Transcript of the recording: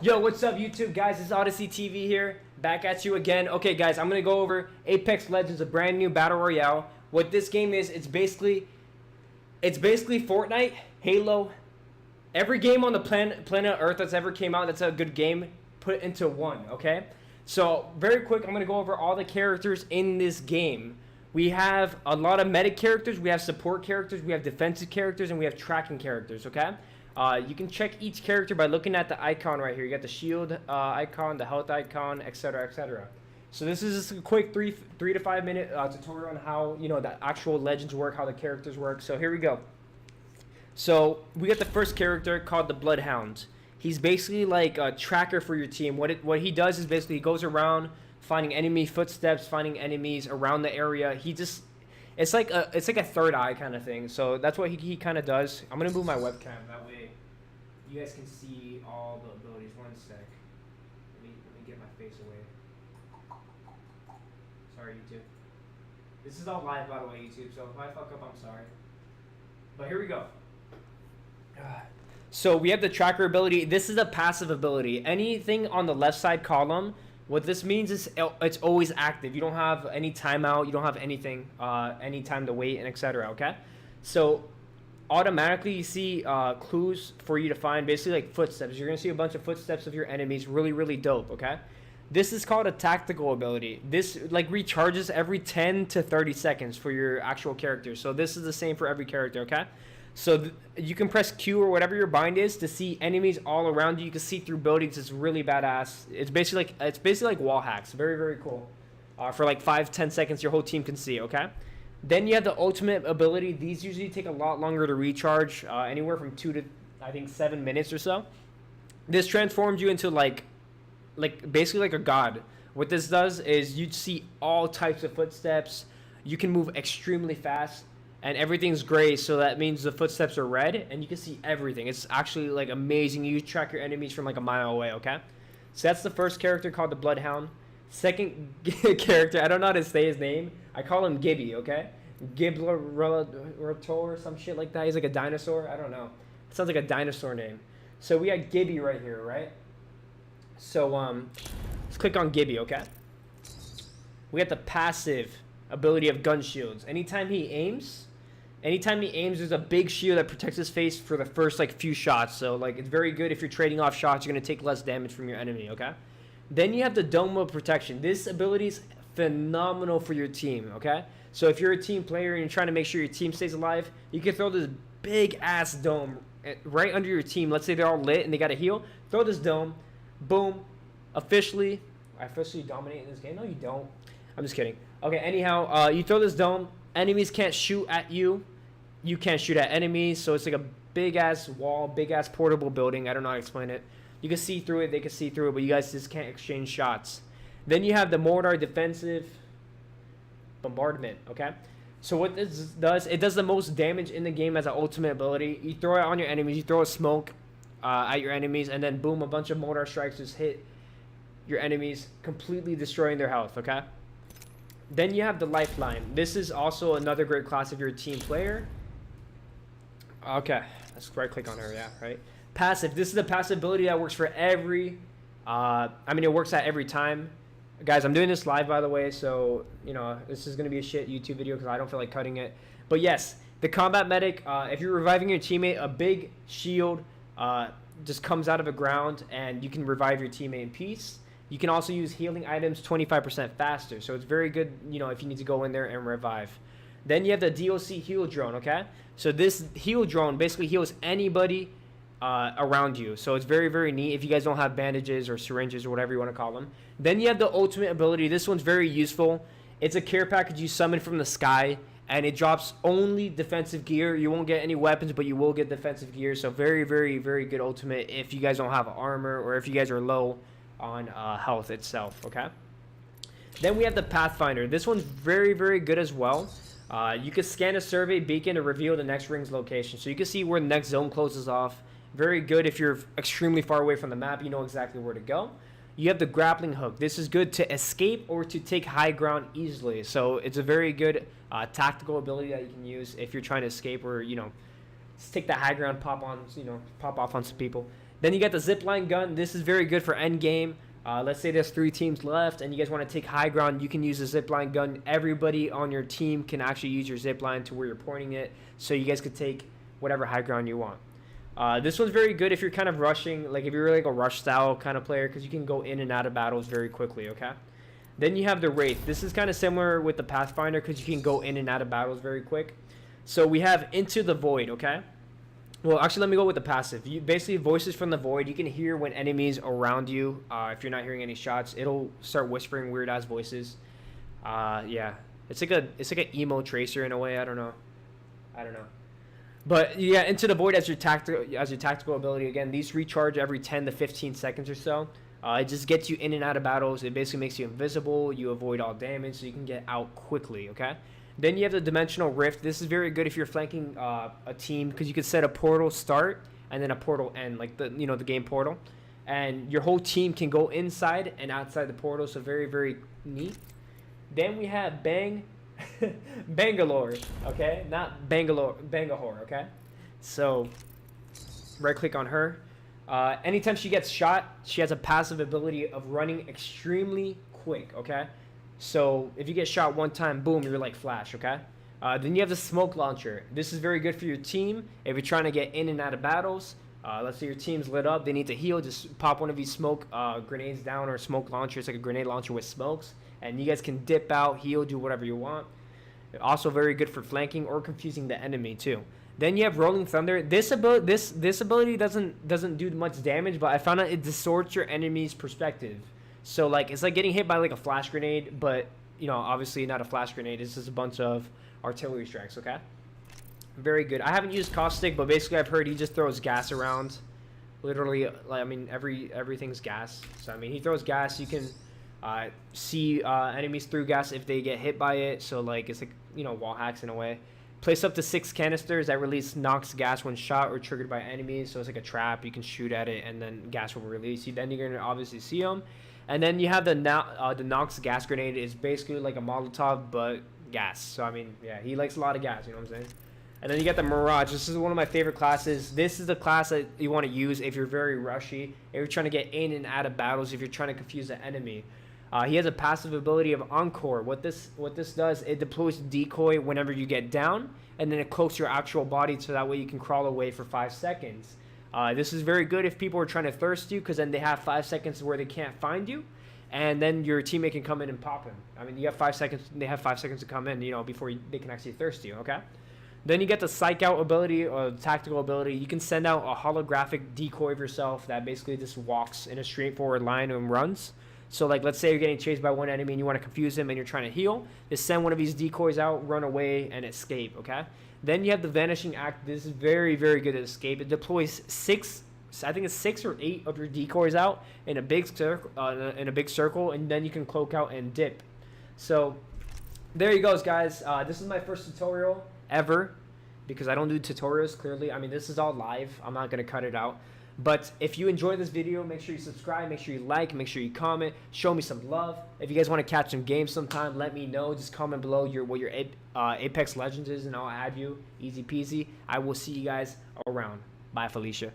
Yo, what's up, YouTube guys? It's Odyssey TV here, back at you again. Okay, guys, I'm gonna go over Apex Legends, a brand new battle royale. What this game is, it's basically Fortnite, Halo, every game on the planet Earth that's ever came out that's a good game put into one. Okay, so very quick, I'm gonna go over all the characters in this game. We have a lot of meta characters, we have support characters, we have defensive characters, and we have tracking characters. Okay. You can check each character by looking at the icon right here. You got the shield icon, the health icon, etc., etc. So this is just a quick three to 5 minute tutorial on how the actual legends work, how the characters work. So here we go. So we got the first character called the Bloodhound. He's basically like a tracker for your team. What he does is basically he goes around finding enemy footsteps, finding enemies around the area. It's like a third eye kind of thing. So that's what he kind of does. I'm gonna move my webcam that way you guys can see all the abilities. One sec. Let me get my face away. Sorry, YouTube. This is all live, by the way, YouTube. So if I fuck up, I'm sorry. But here we go. So we have the tracker ability. This is a passive ability. Anything on the left side column. What this means is it's always active. You don't have any timeout. You don't have anything, any time to wait, and etc. Okay, so automatically you see clues for you to find, basically like footsteps. You're gonna see a bunch of footsteps of your enemies. Really, really dope. Okay, this is called a tactical ability. This like recharges every 10 to 30 seconds for your actual character. So this is the same for every character. Okay. So you can press Q or whatever your bind is to see enemies all around you. You can see through buildings. It's really badass. It's basically like wall hacks. Very, very cool. For like 5-10 seconds, your whole team can see. Okay. Then you have the ultimate ability. These usually take a lot longer to recharge, anywhere from 2 to I think 7 minutes or so. This transforms you into like basically like a god. What this does is you see all types of footsteps. You can move extremely fast. And everything's gray, so that means the footsteps are red, and you can see everything. It's actually like amazing. You track your enemies from like a mile away. Okay, so that's the first character called the Bloodhound. Second character, I don't know how to say his name. I call him Gibby. Okay, Gibraltar or some shit like that. He's like a dinosaur. I don't know. It sounds like a dinosaur name. So we got Gibby right here, right? So let's click on Gibby. Okay, we got the passive ability of gun shields. Anytime he aims, there's a big shield that protects his face for the first like few shots. So like it's very good if you're trading off shots. You're gonna take less damage from your enemy. Okay. Then you have the dome of protection. This ability is phenomenal for your team. Okay. So if you're a team player and you're trying to make sure your team stays alive, you can throw this big ass dome right under your team. Let's say they're all lit and they got to heal. Throw this dome. Boom. I officially dominate in this game. No, you don't. I'm just kidding. Okay. Anyhow, you throw this dome. Enemies can't shoot at you. You can't shoot at enemies. So it's like a big ass wall, big ass portable building. I don't know how to explain it. You can see through it. They can see through it, but you guys just can't exchange shots. Then you have the mortar defensive bombardment. Okay. So what this does, it does the most damage in the game as an ultimate ability. You throw it on your enemies. You throw a smoke at your enemies, and then boom, a bunch of mortar strikes just hit your enemies, completely destroying their health. Okay. Then you have the lifeline. This is also another great class if you're a team player. Okay, let's right click on her. Yeah, right. Passive. This is a passive ability that works for every. It works at every time. Guys, I'm doing this live, by the way, so this is gonna be a shit YouTube video because I don't feel like cutting it. But yes, the combat medic. If you're reviving your teammate, a big shield just comes out of the ground, and you can revive your teammate in peace. You can also use healing items 25% faster. So it's very good, if you need to go in there and revive. Then you have the DOC heal drone, okay? So this heal drone basically heals anybody around you. So it's very, very neat if you guys don't have bandages or syringes or whatever you want to call them. Then you have the ultimate ability. This one's very useful. It's a care package you summon from the sky, and it drops only defensive gear. You won't get any weapons, but you will get defensive gear. So very, very, very good ultimate if you guys don't have armor or if you guys are low on health itself. Okay, then we have the Pathfinder. This one's very, very good as well. You can scan a survey beacon to reveal the next ring's location, so you can see where the next zone closes off. Very good if you're extremely far away from the map. You know exactly where to go. You have the grappling hook. This is good to escape or to take high ground easily. So it's a very good tactical ability that you can use if you're trying to escape or just take that high ground, pop off on some people. Then you got the zipline gun. This is very good for end game. Let's say there's 3 teams left and you guys want to take high ground. You can use the zipline gun. Everybody on your team can actually use your zipline to where you're pointing it, so you guys could take whatever high ground you want. This one's very good if you're kind of rushing, like if you're like a rush style kind of player, because you can go in and out of battles very quickly, okay? Then you have the Wraith. This is kind of similar with the Pathfinder because you can go in and out of battles very quick. So we have Into the Void, okay? Well, actually, let me go with the passive. You basically, voices from the void. You can hear when enemies around you. If you're not hearing any shots, it'll start whispering weird ass voices. Yeah, it's like an emo tracer in a way. I don't know. But yeah, Into the Void as your tactical ability. Again, these recharge every 10 to 15 seconds or so. It just gets you in and out of battles. It basically makes you invisible. You avoid all damage, so you can get out quickly. Okay. Then you have the Dimensional Rift. This is very good if you're flanking a team, because you can set a portal start and then a portal end, like the game portal, and your whole team can go inside and outside the portal. So very, very neat. Then we have Bangalore. Okay, not Bangalore. Okay, so right click on her. Anytime she gets shot, she has a passive ability of running extremely quick. Okay. So if you get shot one time, boom, you're like Flash, okay? Then you have the smoke launcher. This is very good for your team if you're trying to get in and out of battles. Let's say your team's lit up, they need to heal, just pop one of these smoke grenades down, or smoke launcher. It's like a grenade launcher with smokes, and you guys can dip out, heal, do whatever you want. Also very good for flanking or confusing the enemy too. Then you have Rolling Thunder. This ability doesn't do much damage, but I found out it distorts your enemy's perspective. So like it's like getting hit by like a flash grenade, but obviously not a flash grenade. It's just a bunch of artillery strikes. Okay, very good. I haven't used Caustic, but basically I've heard he just throws gas around. Literally, like, I mean everything's gas. So I mean he throws gas. You can see enemies through gas if they get hit by it. So like it's like wall hacks in a way. Place up to 6 canisters that release knocks gas when shot or triggered by enemies. So it's like a trap. You can shoot at it and then gas will release you. Then you're gonna obviously see them. And then you have the Nox gas grenade. Is basically like a Molotov but gas. So I mean, yeah, he likes a lot of gas. You know what I'm saying? And then you got the Mirage. This is one of my favorite classes. This is the class that you want to use if you're very rushy, if you're trying to get in and out of battles, if you're trying to confuse the enemy. He has a passive ability of Encore. What this does, it deploys decoy whenever you get down, and then it cloaks your actual body so that way you can crawl away for 5 seconds. This is very good if people are trying to thirst you, because then they have 5 seconds where they can't find you, and then your teammate can come in and pop him. I mean, you have 5 seconds. They have 5 seconds to come in, before they can actually thirst you. Okay. Then you get the Psych Out ability, or tactical ability. You can send out a holographic decoy of yourself that basically just walks in a straightforward line and runs. So like, let's say you're getting chased by one enemy and you want to confuse him and you're trying to heal. Just send one of these decoys out, run away, and escape. Okay. Then you have the Vanishing Act. This is very, very good at escape. It deploys 6 or 8 of your decoys out in a big circle, and then you can cloak out and dip. So there you go, guys. This is my first tutorial ever, because I don't do tutorials, clearly. I mean, this is all live. I'm not going to cut it out. But if you enjoyed this video, make sure you subscribe, make sure you like, make sure you comment, show me some love. If you guys want to catch some games sometime, let me know. Just comment below what your Apex Legends is, and I'll add you. Easy peasy. I will see you guys around. Bye, Felicia.